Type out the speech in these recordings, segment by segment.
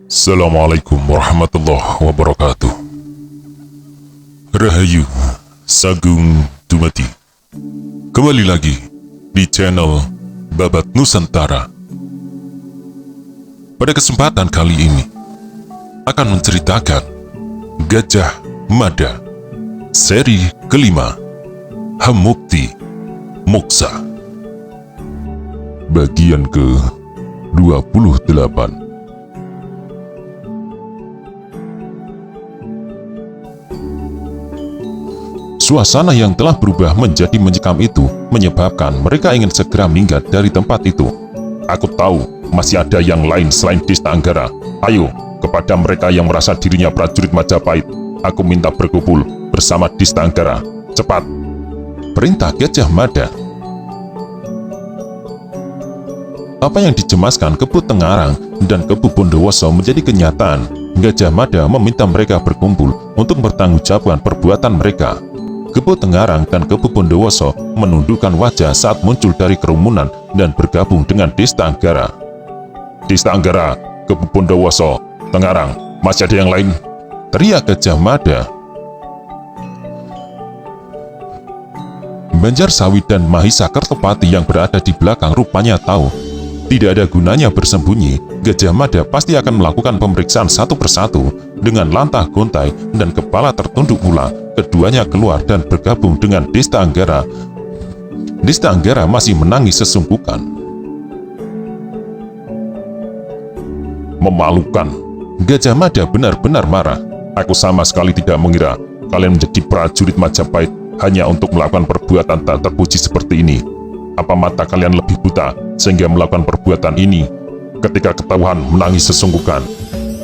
Assalamualaikum warahmatullahi wabarakatuh. Rahayu, Sagung Dumadi. Kembali lagi di channel Babat Nusantara. Pada kesempatan kali ini akan menceritakan Gajah Mada seri kelima, Hamukti Moksa, bagian ke-28. Suasana yang telah berubah menjadi mencekam itu menyebabkan mereka ingin segera minggat dari tempat itu. Aku tahu masih ada yang lain selain Desta Anggara. Ayo, kepada mereka yang merasa dirinya prajurit Majapahit, aku minta berkumpul bersama Desta Anggara. Cepat! Perintah Gajah Mada. Apa yang dicemaskan Kepu Tengarang dan Kepu Bondowoso menjadi kenyataan. Gajah Mada meminta mereka berkumpul untuk bertanggungjawabkan perbuatan mereka. Kepu Tengarang dan Kepu Bondowoso menundukkan wajah saat muncul dari kerumunan dan bergabung dengan Desta Anggara. Desta Anggara, Kepu Bondowoso, Tengarang, masih ada yang lain? Teriak Gajah Mada. Banjar Sawit dan Mahisa Kertopati yang berada di belakang rupanya tahu tidak ada gunanya bersembunyi. Gajah Mada pasti akan melakukan pemeriksaan satu persatu. Dengan lantah gontai dan kepala tertunduk pula, keduanya keluar dan bergabung dengan Desta Anggara. Desta Anggara masih menangis sesunggukan. Memalukan. Gajah Mada benar-benar marah. Aku sama sekali tidak mengira kalian menjadi prajurit Majapahit hanya untuk melakukan perbuatan tak terpuji seperti ini. Apa mata kalian lebih buta sehingga melakukan perbuatan ini? Ketika ketahuan menangis sesungguhkan.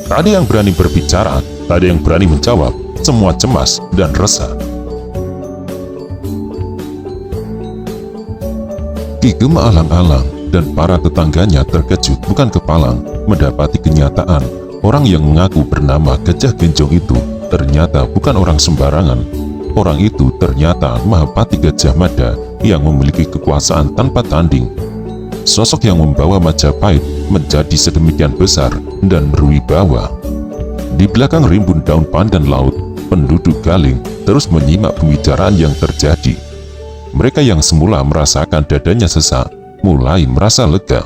Tak ada yang berani berbicara, tak ada yang berani menjawab. Semua cemas dan resah. Ki Gema alang-alang dan para tetangganya terkejut bukan kepalang mendapati kenyataan orang yang mengaku bernama Gajah Genjong itu ternyata bukan orang sembarangan. Orang itu ternyata Mahapati Gajah Mada yang memiliki kekuasaan tanpa tanding. Sosok yang membawa Majapahit menjadi sedemikian besar dan berwibawa. Di belakang rimbun daun pandan laut, penduduk Galing terus menyimak pembicaraan yang terjadi. Mereka yang semula merasakan dadanya sesak, mulai merasa lega.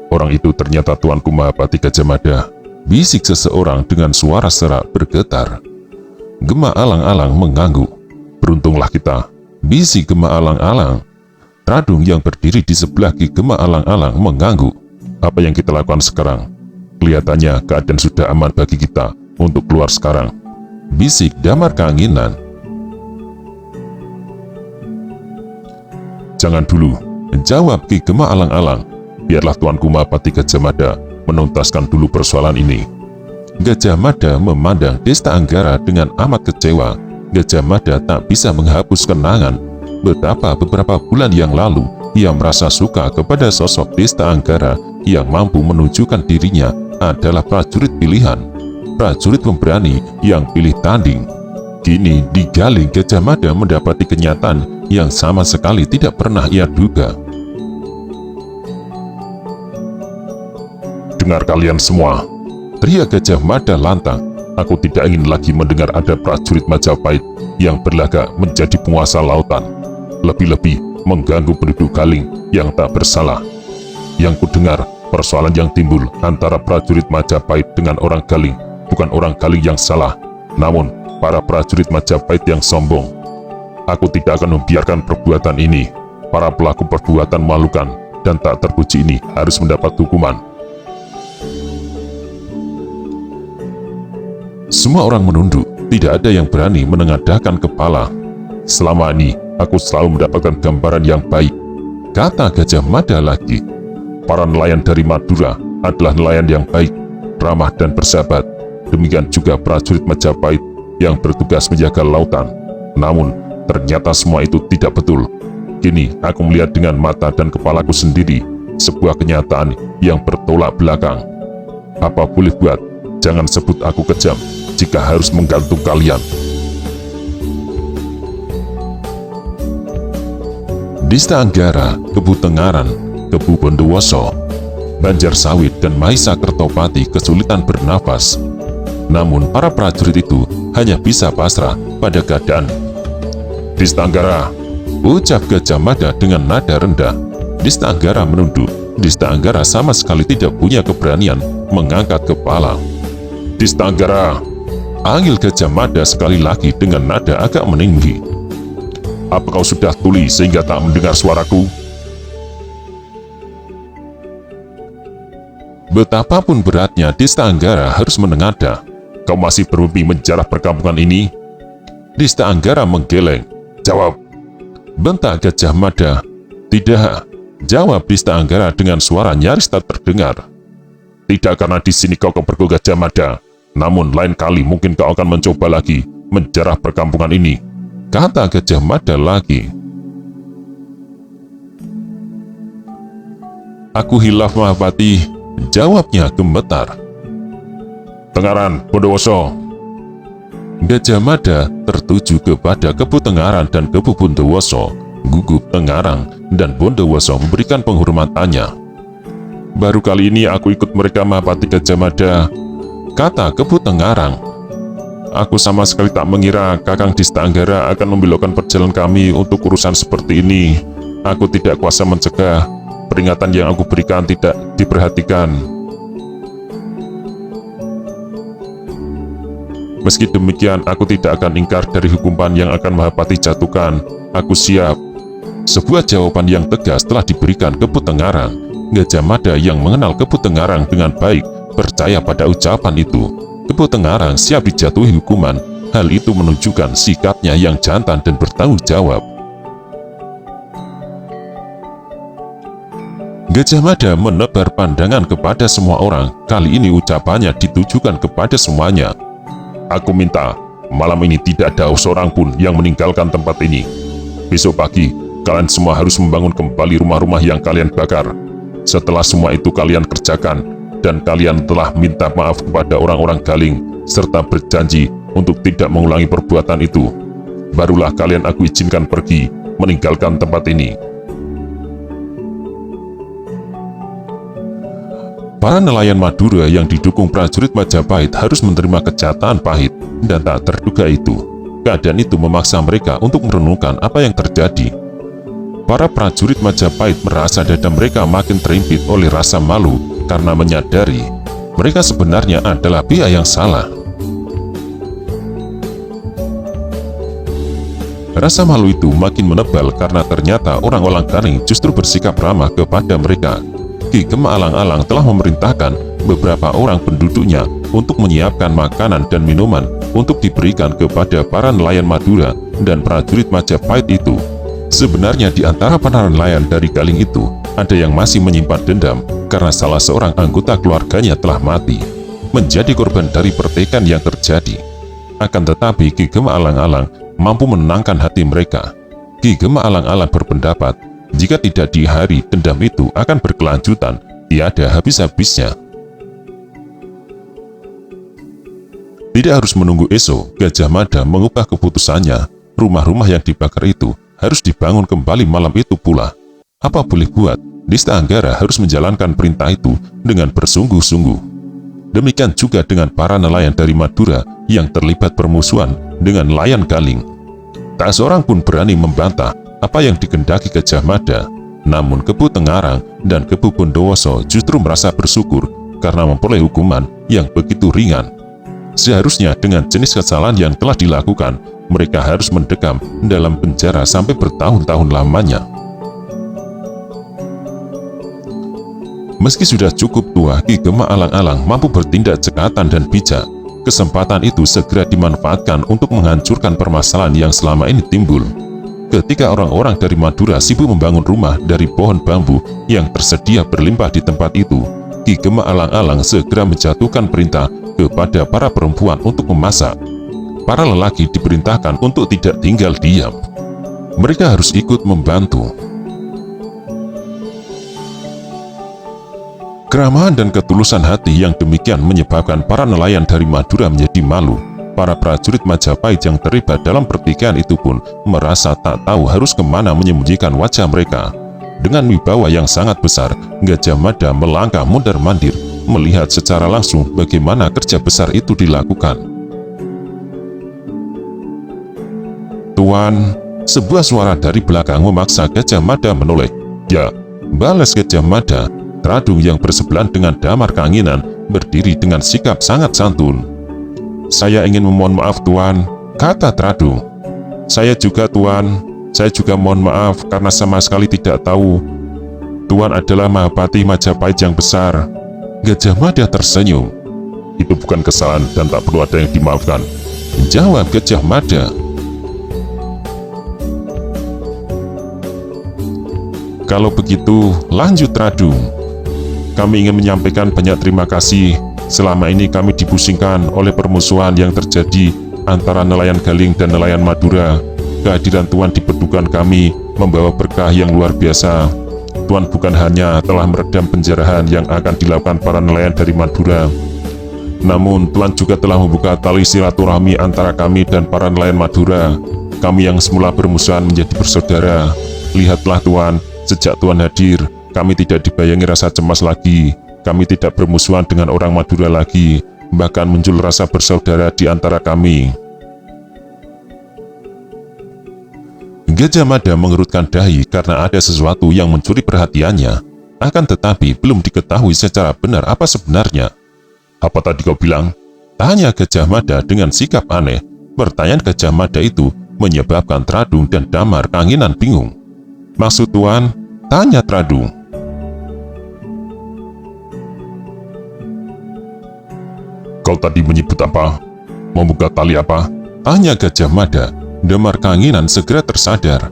Orang itu ternyata Tuanku Mahapati Gajah Mada, bisik seseorang dengan suara serak bergetar. Gema alang-alang mengangguk. Beruntunglah kita, bisik Gema alang-alang. Radung yang berdiri di sebelah Ki Gema alang-alang mengangguk. Apa yang kita lakukan sekarang? Kelihatannya keadaan sudah aman bagi kita untuk keluar sekarang, bisik Damar Keanginan. Jangan dulu, jawab Ki Gema alang-alang. Biarlah Tuanku Mahapati Gajah Mada menuntaskan dulu persoalan ini. Gajah Mada memandang Desta Anggara dengan amat kecewa. Gajah Mada tak bisa menghapus kenangan betapa beberapa bulan yang lalu ia merasa suka kepada sosok Desta Anggara yang mampu menunjukkan dirinya adalah prajurit pilihan, prajurit pemberani yang pilih tanding. Kini di Galing Gajah Mada mendapati kenyataan yang sama sekali tidak pernah ia duga. Dengar kalian semua, teriak Gajah Mada lantang. Aku tidak ingin lagi mendengar ada prajurit Majapahit yang berlagak menjadi penguasa lautan. Lebih-lebih mengganggu penduduk Galing yang tak bersalah. Yang kudengar, persoalan yang timbul antara prajurit Majapahit dengan orang Galing bukan orang Galing yang salah, namun para prajurit Majapahit yang sombong. Aku tidak akan membiarkan perbuatan ini. Para pelaku perbuatan memalukan dan tak terpuji ini harus mendapat hukuman. Semua orang menunduk, tidak ada yang berani menengadahkan kepala. Selama ini, aku selalu mendapatkan gambaran yang baik, kata Gajah Mada lagi. Para nelayan dari Madura adalah nelayan yang baik, ramah dan bersahabat. Demikian juga prajurit Majapahit yang bertugas menjaga lautan. Namun, ternyata semua itu tidak betul. Kini, aku melihat dengan mata dan kepalaku sendiri sebuah kenyataan yang bertolak belakang. Apa boleh buat, jangan sebut aku kejam jika harus menggantung kalian. Desta Anggara, Kepu Tengaran, Kebu Bondowoso, Banjar Sawit, dan Mahisa Kertopati kesulitan bernafas. Namun para prajurit itu hanya bisa pasrah pada keadaan. "Dista Anggara," ucap Gajah Mada dengan nada rendah. Dista Anggara menunduk. Dista Anggara sama sekali tidak punya keberanian mengangkat kepala. "Dista Anggara," panggil Gajah Mada sekali lagi dengan nada agak meninggi. "Apa kau sudah tuli sehingga tak mendengar suaraku?" Betapapun beratnya Dista Anggara harus menengadah. "Kau masih bermimpi menjarah perkampungan ini?" Dista Anggara menggeleng. "Jawab!" bentak Gajah Mada. "Tidak," jawab Dista Anggara dengan suara nyaris tak terdengar. "Tidak karena di sini kau kepergok Gajah Mada. Namun lain kali mungkin kau akan mencoba lagi menjarah perkampungan ini," kata Gajah Mada lagi. "Aku hilaf Mahapati," jawabnya gemetar. "Tengaran, Bondowoso." Gajah Mada tertuju kepada Kebu Tengaran dan Kebu Bondowoso. Gugup Tengaran dan Bondowoso memberikan penghormatannya. "Baru kali ini aku ikut mereka Mahapati Gajah Mada," kata Kebu Tengaran. "Aku sama sekali tak mengira Kakang Dista Anggara akan membelokkan perjalanan kami untuk urusan seperti ini. Aku tidak kuasa mencegah. Peringatan yang aku berikan tidak diperhatikan. Meski demikian, aku tidak akan ingkar dari hukuman yang akan Mahapati jatuhkan. Aku siap." Sebuah jawaban yang tegas telah diberikan Kebu Tengaran. Gajah Mada yang mengenal Kebu Tengaran dengan baik percaya pada ucapan itu. Kebu Tengaran siap dijatuhi hukuman. Hal itu menunjukkan sikapnya yang jantan dan bertanggung jawab. Gajah Mada menebar pandangan kepada semua orang. Kali ini ucapannya ditujukan kepada semuanya. "Aku minta malam ini tidak ada seorang pun yang meninggalkan tempat ini. Besok pagi kalian semua harus membangun kembali rumah-rumah yang kalian bakar. Setelah semua itu kalian kerjakan, dan kalian telah minta maaf kepada orang-orang Galing, serta berjanji untuk tidak mengulangi perbuatan itu, barulah kalian aku izinkan pergi meninggalkan tempat ini." Para nelayan Madura yang didukung prajurit Majapahit harus menerima kenyataan pahit dan tak terduga itu. Keadaan itu memaksa mereka untuk merenungkan apa yang terjadi. Para prajurit Majapahit merasa dada mereka makin terimpit oleh rasa malu karena menyadari mereka sebenarnya adalah pihak yang salah. Rasa malu itu makin menebal karena ternyata orang-orang Galing justru bersikap ramah kepada mereka. Ki Gema Alang-Alang telah memerintahkan beberapa orang penduduknya untuk menyiapkan makanan dan minuman untuk diberikan kepada para nelayan Madura dan prajurit Majapahit itu. Sebenarnya di antara para nelayan dari Galing itu, ada yang masih menyimpan dendam karena salah seorang anggota keluarganya telah mati, menjadi korban dari pertikaian yang terjadi. Akan tetapi Ki Gema Alang-Alang mampu menenangkan hati mereka. Ki Gema Alang-Alang berpendapat, jika tidak dihari, dendam itu akan berkelanjutan, tiada habis-habisnya. Tidak harus menunggu esok, Gajah Mada mengubah keputusannya. Rumah-rumah yang dibakar itu harus dibangun kembali malam itu pula. Apa boleh buat, Dista Anggara harus menjalankan perintah itu dengan bersungguh-sungguh. Demikian juga dengan para nelayan dari Madura yang terlibat permusuhan dengan nelayan Galing. Tak seorang pun berani membantah apa yang dikehendaki Gajah Mada. Namun Kebu Tengaran dan Kebu Bondowoso justru merasa bersyukur karena memperoleh hukuman yang begitu ringan. Seharusnya dengan jenis kesalahan yang telah dilakukan, mereka harus mendekam dalam penjara sampai bertahun-tahun lamanya. Meski sudah cukup tua, Ki Gema Alang-Alang mampu bertindak cekatan dan bijak. Kesempatan itu segera dimanfaatkan untuk menghancurkan permasalahan yang selama ini timbul. Ketika orang-orang dari Madura sibuk membangun rumah dari pohon bambu yang tersedia berlimpah di tempat itu, Ki Gema Alang-Alang segera menjatuhkan perintah kepada para perempuan untuk memasak. Para lelaki diperintahkan untuk tidak tinggal diam. Mereka harus ikut membantu. Keramahan dan ketulusan hati yang demikian menyebabkan para nelayan dari Madura menjadi malu. Para prajurit Majapahit yang terlibat dalam pertikaian itu pun merasa tak tahu harus kemana menyembunyikan wajah mereka. Dengan wibawa yang sangat besar, Gajah Mada melangkah mondar-mandir, melihat secara langsung bagaimana kerja besar itu dilakukan. "Tuan," sebuah suara dari belakang memaksa Gajah Mada menoleh. "Ya," balas Gajah Mada. Tradung yang bersebelahan dengan Damar Kanginan berdiri dengan sikap sangat santun. "Saya ingin memohon maaf, Tuan," kata Tradung. "Saya juga, Tuan. Saya juga mohon maaf karena sama sekali tidak tahu. Tuan adalah Mahapati Majapahit yang besar." Gajah Mada tersenyum. "Itu bukan kesalahan dan tak perlu ada yang dimaafkan," jawab Gajah Mada. "Kalau begitu, lanjut Tradung. Kami ingin menyampaikan banyak terima kasih. Selama ini kami dipusingkan oleh permusuhan yang terjadi antara nelayan Galing dan nelayan Madura. Kehadiran Tuan di Pedukan kami membawa berkah yang luar biasa. Tuan bukan hanya telah meredam penjarahan yang akan dilakukan para nelayan dari Madura, namun Tuan juga telah membuka tali silaturahmi antara kami dan para nelayan Madura. Kami yang semula bermusuhan menjadi bersaudara. Lihatlah Tuan, sejak Tuan hadir, kami tidak dibayangi rasa cemas lagi. Kami tidak bermusuhan dengan orang Madura lagi. Bahkan muncul rasa bersaudara di antara kami." Gajah Mada mengerutkan dahi karena ada sesuatu yang mencuri perhatiannya. Akan tetapi belum diketahui secara benar apa sebenarnya. "Apa tadi kau bilang?" tanya Gajah Mada dengan sikap aneh. Pertanyaan Gajah Mada itu menyebabkan Tradung dan Damar Kanginan bingung. "Maksud Tuan?" tanya Tradung. "Kau tadi menyebut apa? Membuka tali apa?" tanya Gajah Mada. Damar Kanginan segera tersadar.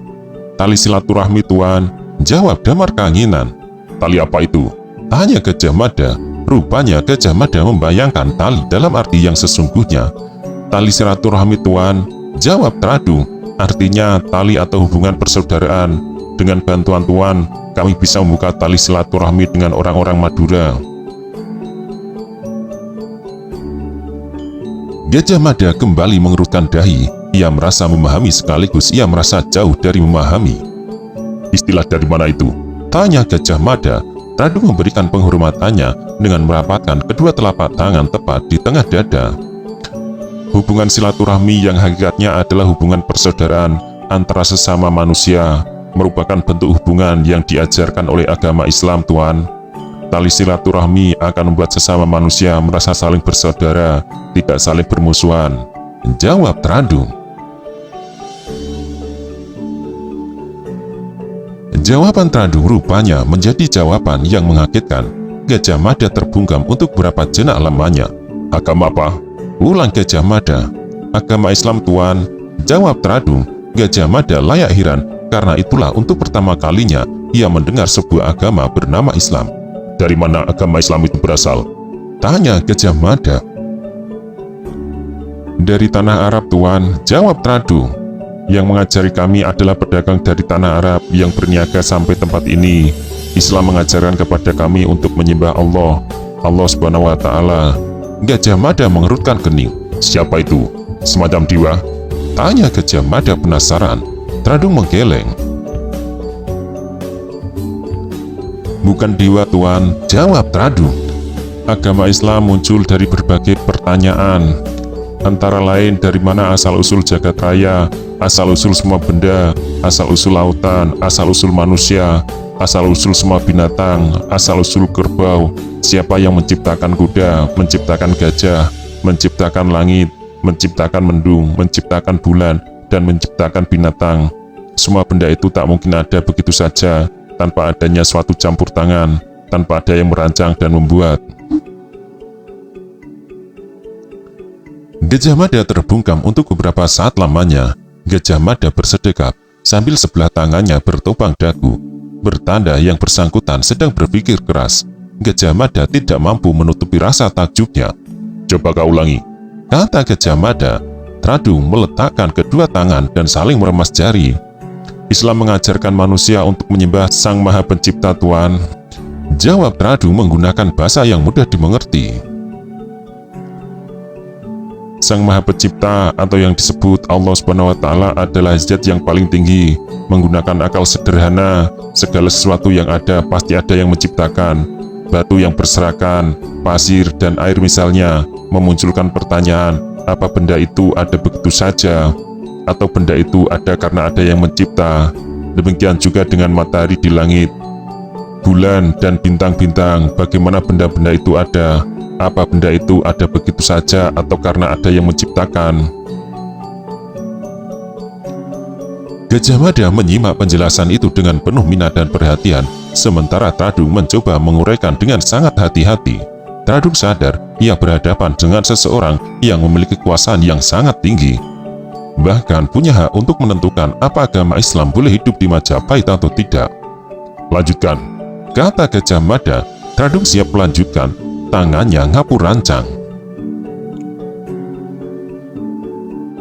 "Tali silaturahmi, Tuan," jawab Damar Kanginan. "Tali apa itu?" tanya Gajah Mada. Rupanya Gajah Mada membayangkan tali dalam arti yang sesungguhnya. "Tali silaturahmi, Tuan," jawab Tradung. "Artinya tali atau hubungan persaudaraan. Dengan bantuan Tuan, kami bisa membuka tali silaturahmi dengan orang-orang Madura." Gajah Mada kembali mengerutkan dahi. Ia merasa memahami sekaligus ia merasa jauh dari memahami. "Istilah dari mana itu?" tanya Gajah Mada. Tradung memberikan penghormatannya dengan merapatkan kedua telapak tangan tepat di tengah dada. "Hubungan silaturahmi yang hakikatnya adalah hubungan persaudaraan antara sesama manusia, merupakan bentuk hubungan yang diajarkan oleh agama Islam, Tuan. Tali silaturahmi akan membuat sesama manusia merasa saling bersaudara, tidak saling bermusuhan," jawab Tradung. Jawaban Tradung rupanya menjadi jawaban yang mengagetkan. Gajah Mada terbungkam untuk beberapa jenak lamanya. "Agama apa?" ulang Gajah Mada. "Agama Islam, Tuan," jawab Tradung. Gajah Mada layak heran karena itulah untuk pertama kalinya ia mendengar sebuah agama bernama Islam. "Dari mana agama Islam itu berasal?" tanya Gajah Mada. "Dari tanah Arab, Tuan," jawab Tradung. "Yang mengajari kami adalah pedagang dari tanah Arab yang berniaga sampai tempat ini. Islam mengajarkan kepada kami untuk menyembah Allah Subhanahu wa Ta'ala." Gajah Mada mengerutkan kening. "Siapa itu? Semacam dewa?" tanya Gajah Mada penasaran. Tradung menggeleng. "Bukan dewa, Tuan," jawab Tradung. "Agama Islam muncul dari berbagai pertanyaan, antara lain dari mana asal-usul jagat raya, asal-usul semua benda, asal-usul lautan, asal-usul manusia, asal-usul semua binatang, asal-usul kerbau, siapa yang menciptakan kuda, menciptakan gajah, menciptakan langit, menciptakan mendung, menciptakan bulan, dan menciptakan binatang. Semua benda itu tak mungkin ada begitu saja, tanpa adanya suatu campur tangan, tanpa ada yang merancang dan membuat." Gajah Mada terbungkam untuk beberapa saat lamanya. Gajah Mada bersedekap sambil sebelah tangannya bertopang dagu, bertanda yang bersangkutan sedang berpikir keras. Gajah Mada tidak mampu menutupi rasa takjubnya. "Coba kau ulangi," kata Gajah Mada. Tradung meletakkan kedua tangan dan saling meremas jari. "Islam mengajarkan manusia untuk menyembah Sang Maha Pencipta, Tuan," jawab Tradung menggunakan bahasa yang mudah dimengerti. Sang Maha Pencipta atau yang disebut Allah Subhanahu wa Ta'ala adalah zat yang paling tinggi. Menggunakan akal sederhana, segala sesuatu yang ada pasti ada yang menciptakan. Batu yang berserakan, pasir dan air misalnya, memunculkan pertanyaan, apa benda itu ada begitu saja? Atau benda itu ada karena ada yang mencipta? Demikian juga dengan matahari di langit, bulan dan bintang-bintang, bagaimana benda-benda itu ada? Apa benda itu ada begitu saja atau karena ada yang menciptakan? Gajah Mada menyimak penjelasan itu dengan penuh minat dan perhatian, sementara Tradung mencoba menguraikan dengan sangat hati-hati. Tradung sadar ia berhadapan dengan seseorang yang memiliki kekuasaan yang sangat tinggi, bahkan punya hak untuk menentukan apa agama Islam boleh hidup di Majapahit atau tidak. Lanjutkan, kata Gajah Mada. Tradung siap melanjutkan. Tangannya ngapur rancang.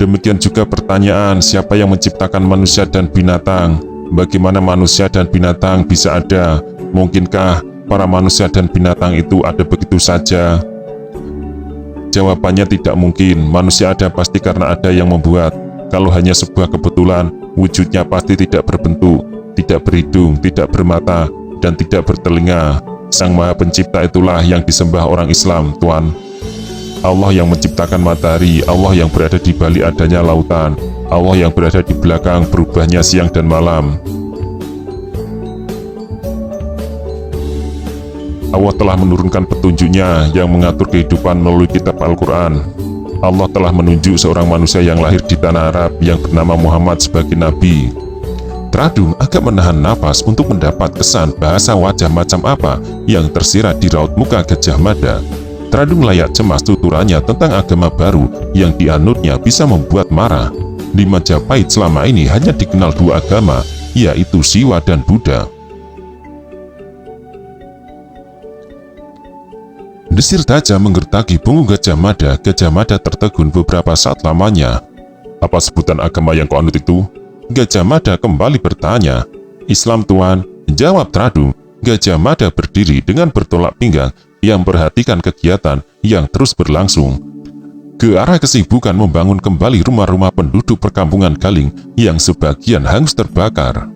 Demikian juga pertanyaan, siapa yang menciptakan manusia dan binatang? Bagaimana manusia dan binatang bisa ada? Mungkinkah para manusia dan binatang itu ada begitu saja? Jawabannya tidak mungkin. Manusia ada pasti karena ada yang membuat. Kalau hanya sebuah kebetulan, wujudnya pasti tidak berbentuk, tidak berhidung, tidak bermata, dan tidak bertelinga. Sang Maha Pencipta itulah yang disembah orang Islam, Tuan. Allah yang menciptakan matahari, Allah yang berada di balik adanya lautan, Allah yang berada di belakang berubahnya siang dan malam. Allah telah menurunkan petunjuknya yang mengatur kehidupan melalui kitab Al-Quran. Allah telah menunjuk seorang manusia yang lahir di tanah Arab yang bernama Muhammad sebagai Nabi. Tradung agak menahan nafas untuk mendapat kesan bahasa wajah macam apa yang tersirat di raut muka Gajah Mada. Tradung layak cemas tuturannya tentang agama baru yang dianutnya bisa membuat marah. Di Majapahit selama ini hanya dikenal dua agama, yaitu Siwa dan Buddha. Desir tajam menggertaki punggung Gajah Mada. Gajah Mada tertegun beberapa saat lamanya. Apa sebutan agama yang kau anut itu? Gajah Mada kembali bertanya. Islam, Tuan, jawab Tradung. Gajah Mada berdiri dengan bertolak pinggang yang memperhatikan kegiatan yang terus berlangsung. Ke arah kesibukan membangun kembali rumah-rumah penduduk perkampungan Galing yang sebagian hangus terbakar.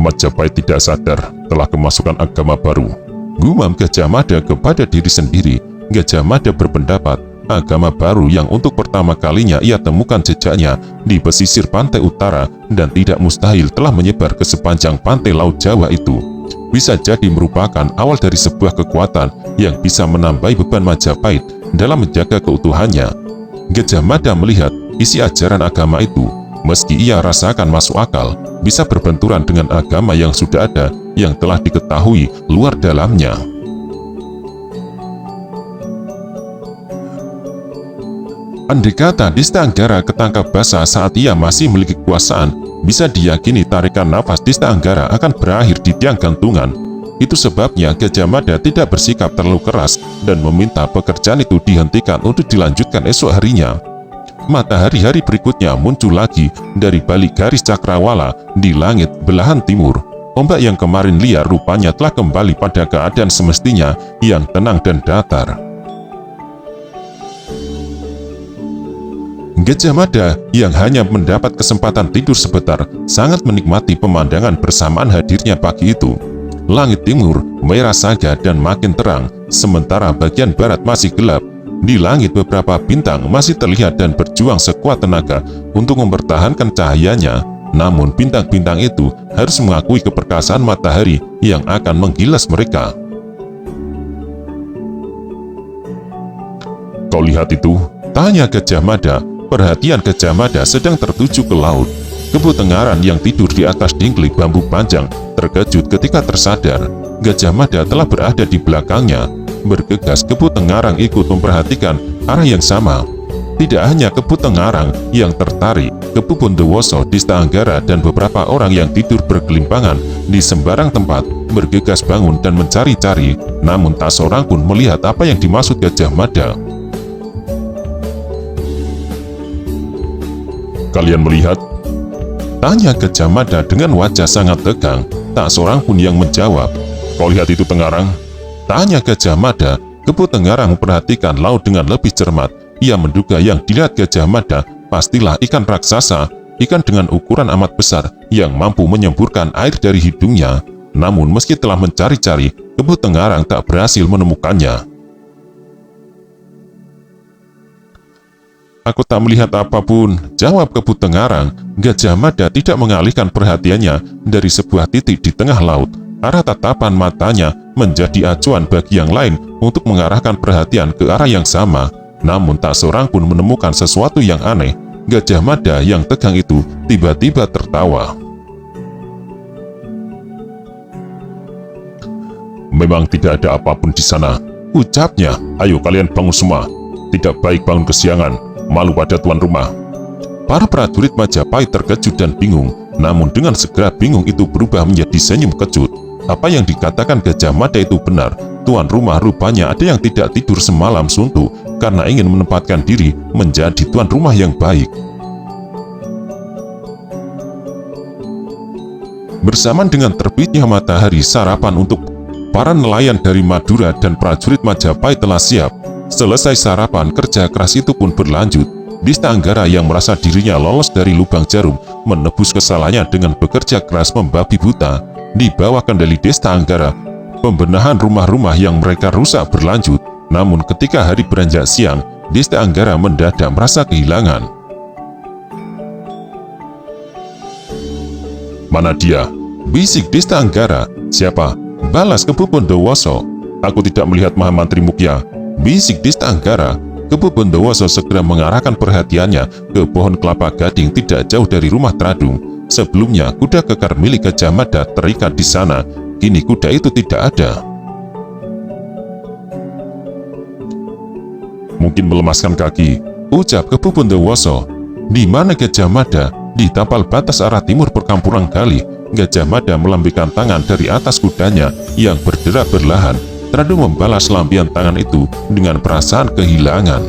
Majapahit tidak sadar telah kemasukan agama baru, gumam Gajah Mada kepada diri sendiri. Gajah Mada berpendapat agama baru yang untuk pertama kalinya ia temukan jejaknya di pesisir pantai utara dan tidak mustahil telah menyebar ke sepanjang pantai Laut Jawa itu, bisa jadi merupakan awal dari sebuah kekuatan yang bisa menambahi beban Majapahit dalam menjaga keutuhannya. Gajah Mada melihat isi ajaran agama itu, meski ia rasakan masuk akal, bisa berbenturan dengan agama yang sudah ada yang telah diketahui luar dalamnya. Andai kata Dista Anggara ketangkap basah saat ia masih memiliki kekuasaan, bisa diyakini tarikan nafas Dista Anggara akan berakhir di tiang gantungan. Itu sebabnya Gajah Mada tidak bersikap terlalu keras dan meminta pekerjaan itu dihentikan untuk dilanjutkan esok harinya. Matahari hari berikutnya muncul lagi dari balik garis cakrawala di langit belahan timur. Ombak yang kemarin liar rupanya telah kembali pada keadaan semestinya yang tenang dan datar. Gajah Mada yang hanya mendapat kesempatan tidur sebentar sangat menikmati pemandangan bersamaan hadirnya pagi itu. Langit timur merah saga dan makin terang, sementara bagian barat masih gelap. Di langit beberapa bintang masih terlihat dan berjuang sekuat tenaga untuk mempertahankan cahayanya. Namun bintang-bintang itu harus mengakui keperkasaan matahari yang akan menggilas mereka. Kau lihat itu? Tanya Gajah Mada. Perhatian Gajah Mada sedang tertuju ke laut. Kebo Tengaran yang tidur di atas dingklik bambu panjang terkejut ketika tersadar Gajah Mada telah berada di belakangnya. Bergegas Kebo Tengaran ikut memperhatikan arah yang sama. Tidak hanya Kebo Tengaran yang tertarik, Kebo Bondowoso, Dista Anggara, dan beberapa orang yang tidur bergelimpangan di sembarang tempat bergegas bangun dan mencari-cari, namun tak seorang pun melihat apa yang dimaksud Gajah Mada. Kalian melihat? Tanya Gajah Mada dengan wajah sangat tegang. Tak seorang pun yang menjawab. Kau lihat itu Tengaran? Tanya Gajah Mada Kepu Tengarang memperhatikan laut dengan lebih cermat. Ia menduga yang dilihat Gajah Mada pastilah ikan raksasa, ikan dengan ukuran amat besar yang mampu menyemburkan air dari hidungnya. Namun meski telah mencari-cari, Kepu Tengarang tak berhasil menemukannya. "Aku tak melihat apapun," jawab Kepu Tengarang. Gajah Mada tidak mengalihkan perhatiannya dari sebuah titik di tengah laut. Arah tatapan matanya menjadi acuan bagi yang lain untuk mengarahkan perhatian ke arah yang sama. Namun tak seorang pun menemukan sesuatu yang aneh. Gajah Mada yang tegang itu tiba-tiba tertawa. "Memang tidak ada apapun di sana," ucapnya. "Ayo kalian bangun semua. Tidak baik bangun kesiangan. Malu pada tuan rumah." Para prajurit Majapahit terkejut dan bingung. Namun dengan segera bingung itu berubah menjadi senyum kejut. Apa yang dikatakan Gajah Mada itu benar. Tuan rumah rupanya ada yang tidak tidur semalam suntuk karena ingin menempatkan diri menjadi tuan rumah yang baik. Bersamaan dengan terbitnya matahari, sarapan untuk para nelayan dari Madura dan prajurit Majapahit telah siap. Selesai sarapan, kerja keras itu pun berlanjut. Desta Anggara yang merasa dirinya lolos dari lubang jarum menebus kesalahannya dengan bekerja keras membabi buta. Di bawah kendali Desta Anggara, pembenahan rumah-rumah yang mereka rusak berlanjut. Namun ketika hari beranjak siang, Desta Anggara mendadak merasa kehilangan. "Mana dia?" bisik Desta Anggara. "Siapa?" balas Kepu Bondowoso. "Aku tidak melihat Mahamantri Mukya," bisik Desta Anggara. Kepu Bondowoso segera mengarahkan perhatiannya ke pohon kelapa gading tidak jauh dari rumah Tradung. Sebelumnya, kuda kekar milik Gajah Mada terikat di sana. Kini kuda itu tidak ada. "Mungkin melemaskan kaki," ucap Kepu Bondowoso. "Di mana Gajah Mada?" Di tapal batas arah timur perkampungan Gali, Gajah Mada melambaikan tangan dari atas kudanya yang bergerak perlahan. Tradung membalas lampian tangan itu dengan perasaan kehilangan.